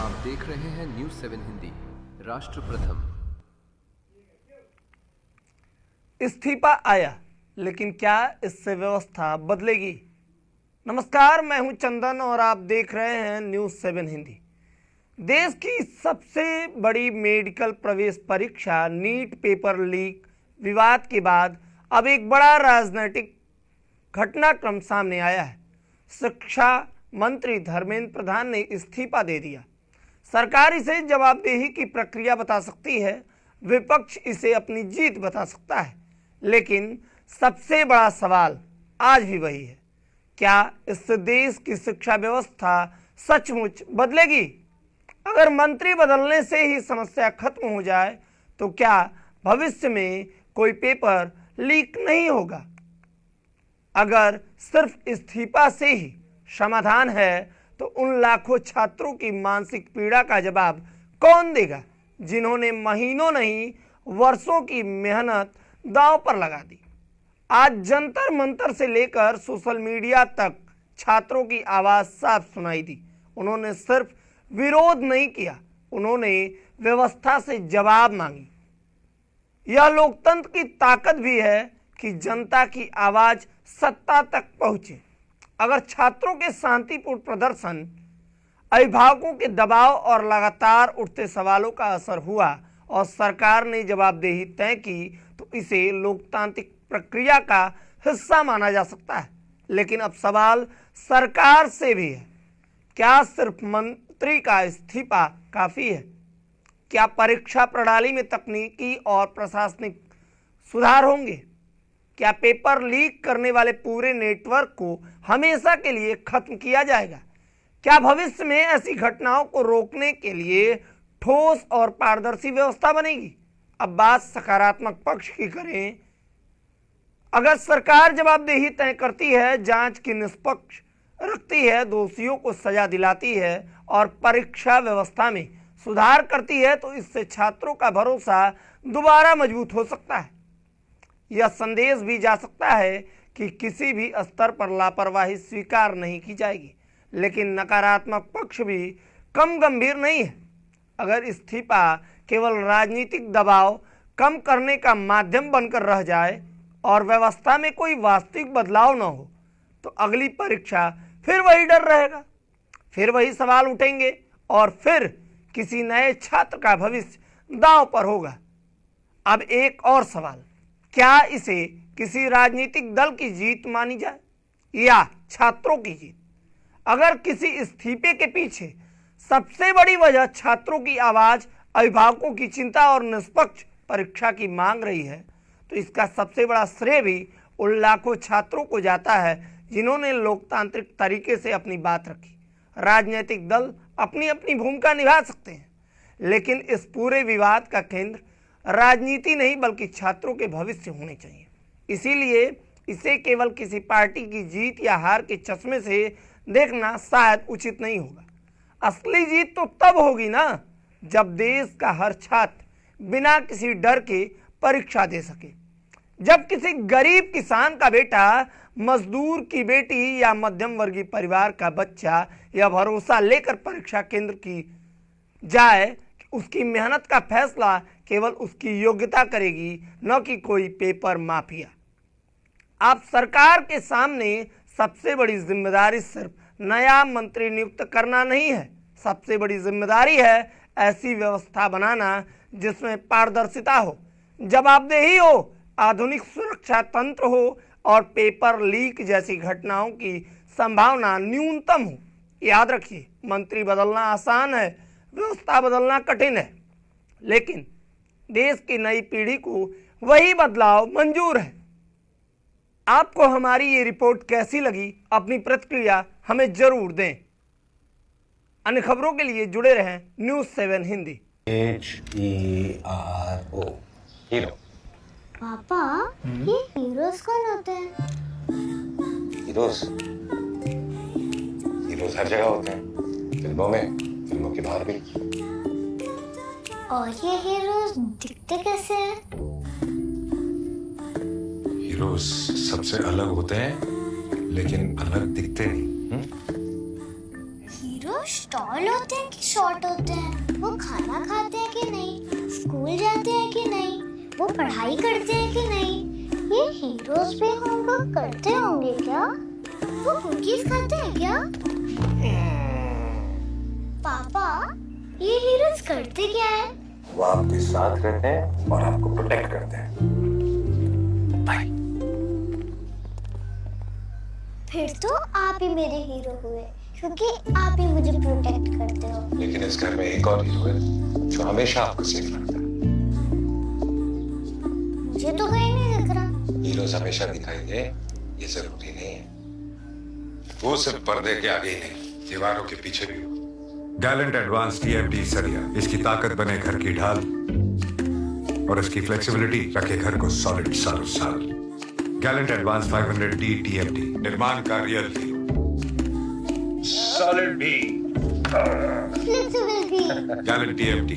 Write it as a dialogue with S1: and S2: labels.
S1: आप देख रहे हैं न्यूज़ 7 हिंदी, राष्ट्र प्रथम।
S2: इस्तीफा आया, लेकिन क्या इससे व्यवस्था बदलेगी? नमस्कार, मैं हूं चंदन और आप देख रहे हैं न्यूज़ 7 हिंदी। देश की सबसे बड़ी मेडिकल प्रवेश परीक्षा नीट पेपर लीक विवाद के बाद अब एक बड़ा राजनीतिक घटनाक्रम सामने आया है। शिक्षा मंत्री धर्मेंद्र प्रधान ने इस्तीफा दे दिया। सरकार इसे जवाबदेही की प्रक्रिया बता सकती है, विपक्ष इसे अपनी जीत बता सकता है, लेकिन सबसे बड़ा सवाल आज भी वही है, क्या इससे देश की शिक्षा व्यवस्था सचमुच बदलेगी? अगर मंत्री बदलने से ही समस्या खत्म हो जाए तो क्या भविष्य में कोई पेपर लीक नहीं होगा? अगर सिर्फ इस्तीफा से ही समाधान है तो उन लाखों छात्रों की मानसिक पीड़ा का जवाब कौन देगा, जिन्होंने महीनों नहीं वर्षों की मेहनत दांव पर लगा दी? आज जंतर मंतर से लेकर सोशल मीडिया तक छात्रों की आवाज़ साफ सुनाई दी। उन्होंने सिर्फ विरोध नहीं किया, उन्होंने व्यवस्था से जवाब मांगी। यह लोकतंत्र की ताकत भी है कि जनता की आवाज़ सत्ता तक पहुँचे। अगर छात्रों के शांतिपूर्ण प्रदर्शन, अभिभावकों के दबाव और लगातार उठते सवालों का असर हुआ और सरकार ने जवाबदेही तय की तो इसे लोकतांत्रिक प्रक्रिया का हिस्सा माना जा सकता है। लेकिन अब सवाल सरकार से भी है, क्या सिर्फ मंत्री का इस्तीफा काफ़ी है? क्या परीक्षा प्रणाली में तकनीकी और प्रशासनिक सुधार होंगे? क्या पेपर लीक करने वाले पूरे नेटवर्क को हमेशा के लिए खत्म किया जाएगा? क्या भविष्य में ऐसी घटनाओं को रोकने के लिए ठोस और पारदर्शी व्यवस्था बनेगी? अब बात सकारात्मक पक्ष की करें। अगर सरकार जवाबदेही तय करती है, जांच की निष्पक्ष रखती है, दोषियों को सजा दिलाती है और परीक्षा व्यवस्था में सुधार करती है तो इससे छात्रों का भरोसा दोबारा मजबूत हो सकता है। यह संदेश भी जा सकता है कि किसी भी स्तर पर लापरवाही स्वीकार नहीं की जाएगी। लेकिन नकारात्मक पक्ष भी कम गंभीर नहीं है। अगर इस्तीफा केवल राजनीतिक दबाव कम करने का माध्यम बनकर रह जाए और व्यवस्था में कोई वास्तविक बदलाव न हो तो अगली परीक्षा फिर वही डर रहेगा, फिर वही सवाल उठेंगे और फिर किसी नए छात्र का भविष्य दांव पर होगा। अब एक और सवाल, क्या इसे किसी राजनीतिक दल की जीत मानी जाए या छात्रों की जीत? अगर किसी इस्तीफे के पीछे सबसे बड़ी वजह छात्रों की आवाज़, अभिभावकों की चिंता और निष्पक्ष परीक्षा की मांग रही है तो इसका सबसे बड़ा श्रेय भी उन लाखों छात्रों को जाता है जिन्होंने लोकतांत्रिक तरीके से अपनी बात रखी। राजनीतिक दल अपनी अपनी भूमिका निभा सकते हैं, लेकिन इस पूरे विवाद का केंद्र राजनीति नहीं बल्कि छात्रों के भविष्य होने चाहिए। इसीलिए इसे केवल किसी पार्टी की जीत या हार के चश्मे से देखना शायद उचित नहीं होगा। असली जीत तो तब होगी ना जब देश का हर छात्र बिना किसी डर के परीक्षा दे सके, जब किसी गरीब किसान का बेटा, मजदूर की बेटी या मध्यम वर्गीय परिवार का बच्चा यह भरोसा लेकर परीक्षा केंद्र की जाए कि उसकी मेहनत का फैसला केवल उसकी योग्यता करेगी, न कि कोई पेपर माफिया। आप सरकार के सामने सबसे बड़ी जिम्मेदारी सिर्फ नया मंत्री नियुक्त करना नहीं है, सबसे बड़ी जिम्मेदारी है ऐसी व्यवस्था बनाना जिसमें पारदर्शिता हो, जवाबदेही हो, आधुनिक सुरक्षा तंत्र हो और पेपर लीक जैसी घटनाओं की संभावना न्यूनतम हो। याद रखिए, मंत्री बदलना आसान है, व्यवस्था बदलना कठिन है, लेकिन देश की नई पीढ़ी को वही बदलाव मंजूर है। आपको हमारी ये रिपोर्ट कैसी लगी? अपनी प्रतिक्रिया हमें जरूर दें। अन्य खबरों के लिए जुड़े रहें न्यूज़ 7 हिंदी।
S3: HERO hero.
S4: पापा, ये हीरोज कौन होते हैं?
S3: हीरोज हर जगह होते हैं, फिल्मों में, फिल्मों के बाहर भी।
S4: और ये हीरोज दिखते कैसे हैं?
S5: हीरोज सबसे अलग होते हैं लेकिन अलग दिखते नहीं।
S4: हीरो टॉल होते हैं कि शॉर्ट होते हैं, वो खाना खाते हैं कि नहीं, स्कूल जाते हैं कि नहीं, वो पढ़ाई करते हैं कि नहीं, ये हीरोज भी होमवर्क करते होंगे क्या, वो कुकीज खाते हैं क्या? पापा ये हीरोज करते क्या है?
S3: वो आपके साथ रहते हैं और आपको प्रोटेक्ट करते हैं। बाय।
S4: फिर तो आप ही मेरे हीरो हुए, क्योंकि आप ही मुझे प्रोटेक्ट करते हो।
S3: लेकिन इस घर में एक और हीरो है जो हमेशा आपको सेफ रखता है।
S4: मुझे तो कहीं नहीं दिख रहा।
S3: हीरोज हमेशा दिखाई दे ये जरूरी नहीं है।
S5: वो सिर्फ पर्दे के आगे ही नहीं, दीवारों के पीछे भी हो। गैलेंट एडवांस TFT सरिया, इसकी ताकत बने घर की ढाल और इसकी फ्लेक्सिबिलिटी रखे घर को सॉलिड सालों साल। गैलेंट एडवांस 500D TFT, निर्माण का रियल हीरो।
S3: सॉलिड भी।
S4: फ्लेक्सिबिलिटी।
S5: Gallant TFT।